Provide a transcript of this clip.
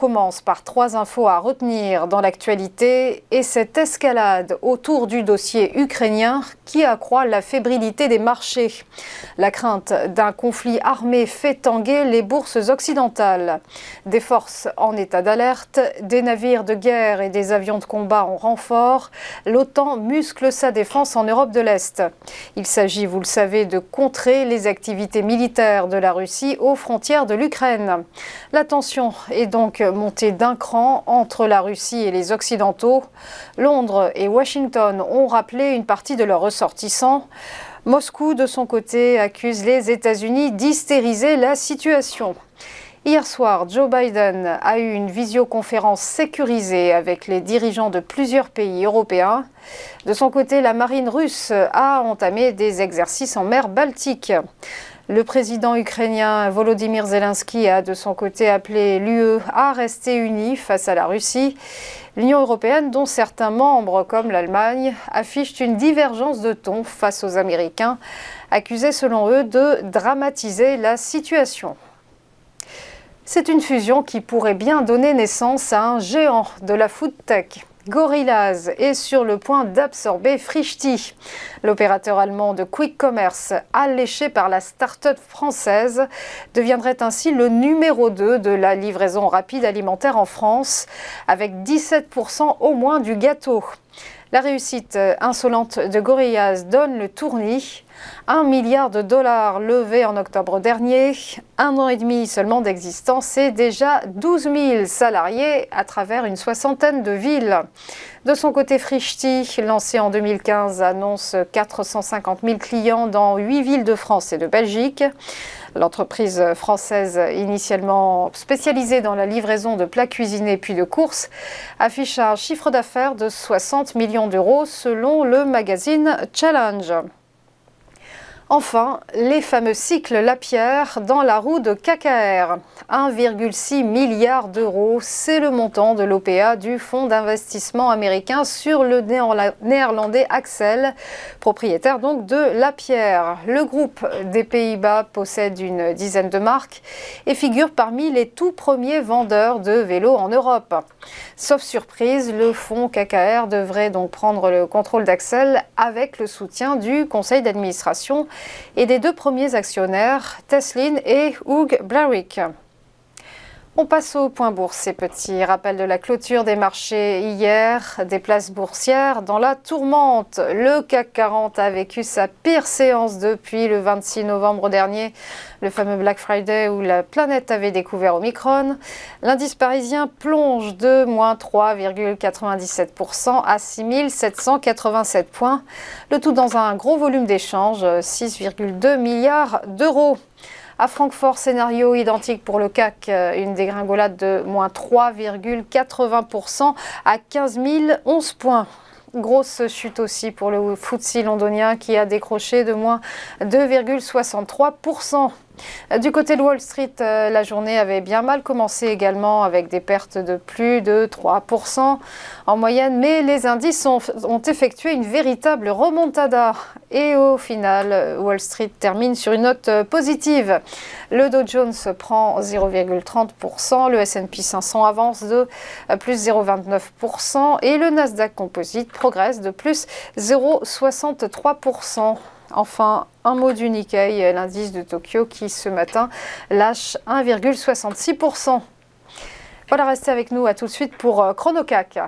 commence par 3 infos à retenir dans l'actualité et cette escalade autour du dossier ukrainien qui accroît la fébrilité des marchés. La crainte d'un conflit armé fait tanguer les bourses occidentales. Des forces en état d'alerte, des navires de guerre et des avions de combat en renfort, l'OTAN muscle sa défense en Europe de l'Est. Il s'agit, vous le savez, de contrer les activités militaires de la Russie aux frontières de l'Ukraine. La tension est donc montée d'un cran entre la Russie et les Occidentaux. Londres et Washington ont rappelé une partie de leurs ressortissants. Moscou, de son côté, accuse les États-Unis d'hystériser la situation. Hier soir, Joe Biden a eu une visioconférence sécurisée avec les dirigeants de plusieurs pays européens. De son côté, la marine russe a entamé des exercices en mer Baltique. Le président ukrainien Volodymyr Zelensky a de son côté appelé l'UE à rester unie face à la Russie. L'Union européenne, dont certains membres comme l'Allemagne, affichent une divergence de ton face aux Américains, accusés selon eux de dramatiser la situation. C'est une fusion qui pourrait bien donner naissance à un géant de la food tech. Gorillaz est sur le point d'absorber Frishti. L'opérateur allemand de quick commerce, alléché par la start-up française, deviendrait ainsi le numéro 2 de la livraison rapide alimentaire en France, avec 17% au moins du gâteau. La réussite insolente de Gorillaz donne le tournis. 1 milliard de dollars levés en octobre dernier, 1 an et demi seulement d'existence et déjà 12 000 salariés à travers une soixantaine de villes. De son côté, Frishti, lancé en 2015, annonce 450 000 clients dans 8 villes de France et de Belgique. L'entreprise française, initialement spécialisée dans la livraison de plats cuisinés puis de courses, affiche un chiffre d'affaires de 60 millions d'euros selon le magazine Challenge. Enfin, les fameux cycles Lapierre dans la roue de KKR. 1,6 milliard d'euros, c'est le montant de l'OPA du fonds d'investissement américain sur le néerlandais Axel, propriétaire donc de Lapierre. Le groupe des Pays-Bas possède une dizaine de marques et figure parmi les tout premiers vendeurs de vélos en Europe. Sauf surprise, le fonds KKR devrait donc prendre le contrôle d'Axel avec le soutien du conseil d'administration et des 2 premiers actionnaires, Teslin et Hugh Blarick. On passe au point bourse et petit rappel de la clôture des marchés hier, des places boursières dans la tourmente. Le CAC 40 a vécu sa pire séance depuis le 26 novembre dernier, le fameux Black Friday où la planète avait découvert Omicron. L'indice parisien plonge de moins 3,97% à 6 787 points, le tout dans un gros volume d'échanges, 6,2 milliards d'euros. À Francfort, scénario identique pour le CAC, une dégringolade de moins 3,80% à 15 011 points. Grosse chute aussi pour le FTSE londonien qui a décroché de moins 2,63%. Du côté de Wall Street, la journée avait bien mal commencé également avec des pertes de plus de 3% en moyenne, mais les indices ont effectué une véritable remontada. Et au final, Wall Street termine sur une note positive. Le Dow Jones prend 0,30%, le S&P 500 avance de plus 0,29% et le Nasdaq Composite progresse de plus 0,63%. Enfin, un mot du Nikkei, l'indice de Tokyo qui ce matin lâche 1,66%. Voilà, restez avec nous, à tout de suite pour ChronoCAC.